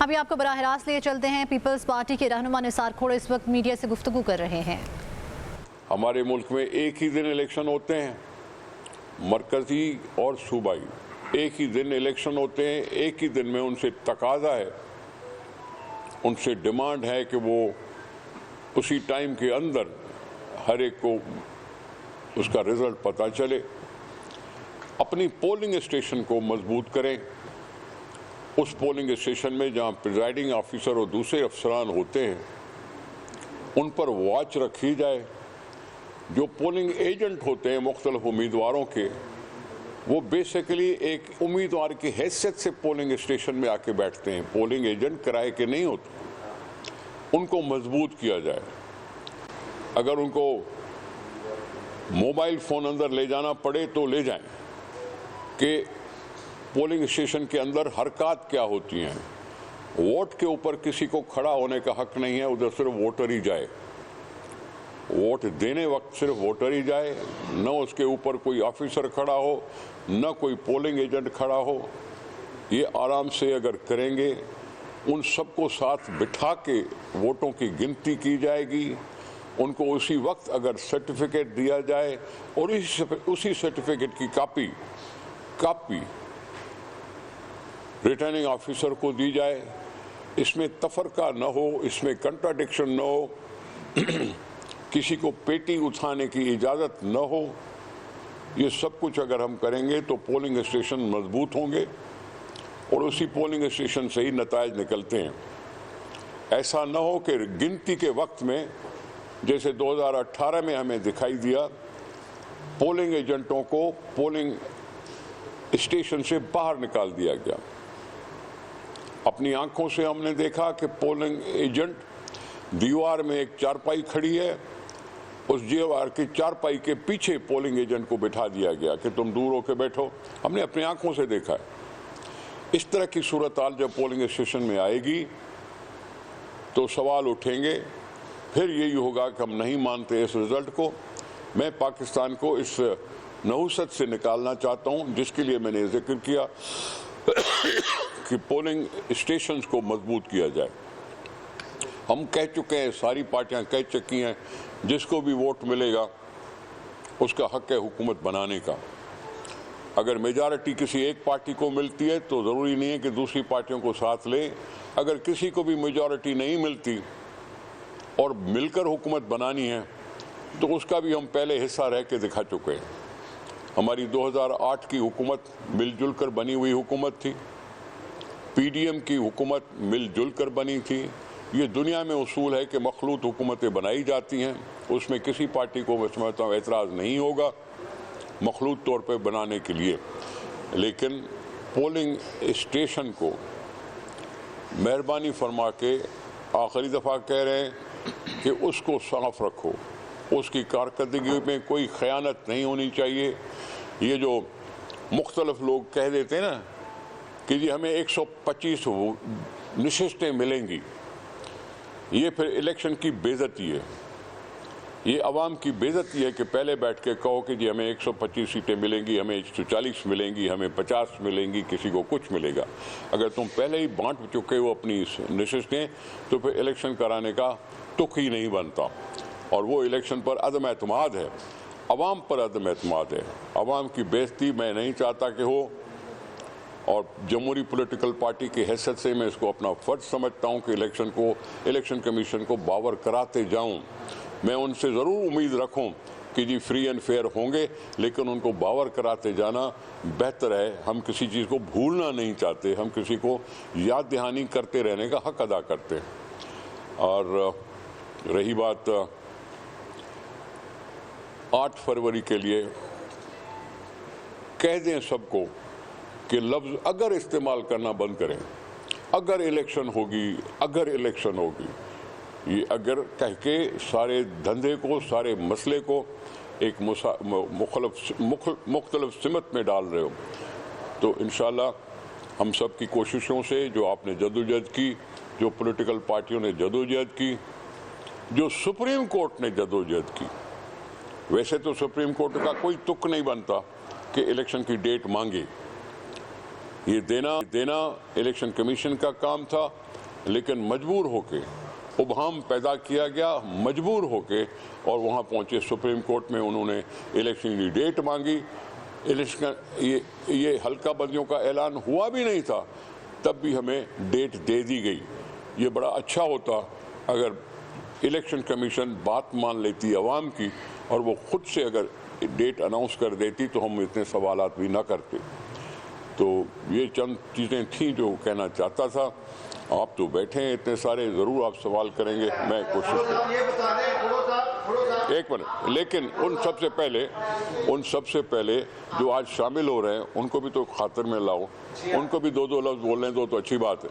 अभी आपको बराह रास्त लिए चलते हैं। पीपल्स पार्टी के रहनुमा निसार खोड़े इस वक्त मीडिया से गुफ्तगू कर रहे हैं। हमारे मुल्क में एक ही दिन इलेक्शन होते हैं, मरकजी और सूबाई, एक ही दिन इलेक्शन होते हैं। एक ही दिन में उनसे तकाजा है, उनसे डिमांड है कि वो उसी टाइम के अंदर हर एक को उसका रिजल्ट पता चले। अपनी पोलिंग स्टेशन को मजबूत करें। उस पोलिंग स्टेशन में जहां प्रिजाइडिंग ऑफिसर और दूसरे अफसरान होते हैं उन पर वॉच रखी जाए। जो पोलिंग एजेंट होते हैं मुख्तलिफ उम्मीदवारों के, वो बेसिकली एक उम्मीदवार की हैसियत से पोलिंग स्टेशन में आके बैठते हैं। पोलिंग एजेंट किराए के नहीं होते। उनको मजबूत किया जाए। अगर उनको मोबाइल फ़ोन अंदर ले जाना पड़े तो ले जाएं कि पोलिंग स्टेशन के अंदर हरकत क्या होती हैं। वोट के ऊपर किसी को खड़ा होने का हक नहीं है, उधर सिर्फ वोटर ही जाए। वोट देने वक्त सिर्फ वोटर ही जाए, न उसके ऊपर कोई ऑफिसर खड़ा हो, न कोई पोलिंग एजेंट खड़ा हो। ये आराम से अगर करेंगे, उन सबको साथ बिठा के वोटों की गिनती की जाएगी। उनको उसी वक्त अगर सर्टिफिकेट दिया जाए और उसी सर्टिफिकेट की कापी रिटर्निंग ऑफिसर को दी जाए। इसमें तफरका न हो, इसमें कंट्राडिक्शन न हो, किसी को पेटी उठाने की इजाज़त न हो। ये सब कुछ अगर हम करेंगे तो पोलिंग स्टेशन मजबूत होंगे और उसी पोलिंग स्टेशन से ही नतायज निकलते हैं। ऐसा न हो कि गिनती के वक्त में, जैसे 2018 में हमें दिखाई दिया, पोलिंग एजेंटों को पोलिंग स्टेशन से बाहर निकाल दिया गया। अपनी आंखों से हमने देखा कि पोलिंग एजेंट दीवार में एक चारपाई खड़ी है, उस दीवार की चारपाई के पीछे पोलिंग एजेंट को बिठा दिया गया कि तुम दूर होकर बैठो। हमने अपनी आंखों से देखा है। इस तरह की सूरत हाल जब पोलिंग स्टेशन में आएगी तो सवाल उठेंगे। फिर यही होगा कि हम नहीं मानते इस रिजल्ट को। मैं पाकिस्तान को इस नहुसत से निकालना चाहता हूं, जिसके लिए मैंने जिक्र किया कि पोलिंग स्टेशंस को मजबूत किया जाए। हम कह चुके हैं, सारी पार्टियां कह चुकी हैं, जिसको भी वोट मिलेगा उसका हक है हुकूमत बनाने का। अगर मेजॉरिटी किसी एक पार्टी को मिलती है तो ज़रूरी नहीं है कि दूसरी पार्टियों को साथ ले। अगर किसी को भी मेजॉरिटी नहीं मिलती और मिलकर हुकूमत बनानी है तो उसका भी हम पहले हिस्सा रह के दिखा चुके हैं। हमारी 2008 की हुकूमत मिलजुल कर बनी हुई हुकूमत थी। PDM की हुकूमत मिलजुल कर बनी थी। ये दुनिया में उसूल है कि मखलूत हुकूमतें बनाई जाती हैं, उसमें किसी पार्टी को मैं समझता हूँ एतराज़ नहीं होगा मखलूत तौर पर बनाने के लिए। लेकिन पोलिंग स्टेशन को मेहरबानी फरमा के आखिरी दफ़ा कह रहे हैं कि उसको साफ रखो, उसकी कारकर्दगी में कोई ख़यानत नहीं होनी चाहिए। ये जो मुख्तलिफ लोग कह देते हैं ना कि जी हमें 125 नशिस्तें मिलेंगी, ये फिर इलेक्शन की बेइज्जती है। ये अवाम की बेइज्जती है कि पहले बैठ के कहो कि जी हमें 125 सीटें मिलेंगी, हमें 140 मिलेंगी, हमें 50 मिलेंगी, किसी को कुछ मिलेगा। अगर तुम पहले ही बांट चुके हो अपनी नशिस्तें तो फिर इलेक्शन कराने का तुक ही नहीं बनता। और वो इलेक्शन पर अदम एतमाद है, अवाम पर अदम एतमाद है। अवाम की बेइज्जती मैं नहीं चाहता कि हो, और जमहूरी पॉलिटिकल पार्टी की हैसियत से मैं इसको अपना फ़र्ज समझता हूँ कि इलेक्शन कमीशन को बावर कराते जाऊँ। मैं उनसे ज़रूर उम्मीद रखूँ कि जी फ्री एंड फेयर होंगे, लेकिन उनको बावर कराते जाना बेहतर है। हम किसी चीज़ को भूलना नहीं चाहते, हम किसी को याद दहानी करते रहने का हक अदा करते हैं। और रही बात 8 फरवरी के लिए, कह दें सबको कि लफ्ज़ अगर इस्तेमाल करना बंद करें। अगर इलेक्शन होगी, ये अगर कह के सारे धंधे को, सारे मसले को एक मुख्तलिफ सिमत में डाल रहे हो। तो इंशाल्लाह हम सब की कोशिशों से, जो आपने जदोजहद की, जो पॉलिटिकल पार्टियों ने जदोजहद की, जो सुप्रीम कोर्ट ने जदोजहद की, वैसे तो सुप्रीम कोर्ट का कोई तुक नहीं बनता कि इलेक्शन की डेट मांगे, ये देना इलेक्शन कमीशन का काम था, लेकिन मजबूर होके उबहम पैदा किया गया, मजबूर होके और वहाँ पहुँचे सुप्रीम कोर्ट में उन्होंने इलेक्शन की डेट मांगी। इलेक्शन ये हल्का बंदियों का ऐलान हुआ भी नहीं था, तब भी हमें डेट दे दी गई। ये बड़ा अच्छा होता अगर इलेक्शन कमीशन बात मान लेती अवाम की और वो खुद से अगर डेट अनाउंस कर देती तो हम इतने सवालात भी ना करते। तो ये चंद चीज़ें थी जो कहना चाहता था। आप तो बैठे हैं इतने सारे, ज़रूर आप सवाल करेंगे, मैं कोशिश करूँगा। एक मिनट, लेकिन उन सबसे पहले जो आज शामिल हो रहे हैं उनको भी तो खातिर में लाओ, उनको भी दो लफ्ज़ बोलने दो तो अच्छी बात है।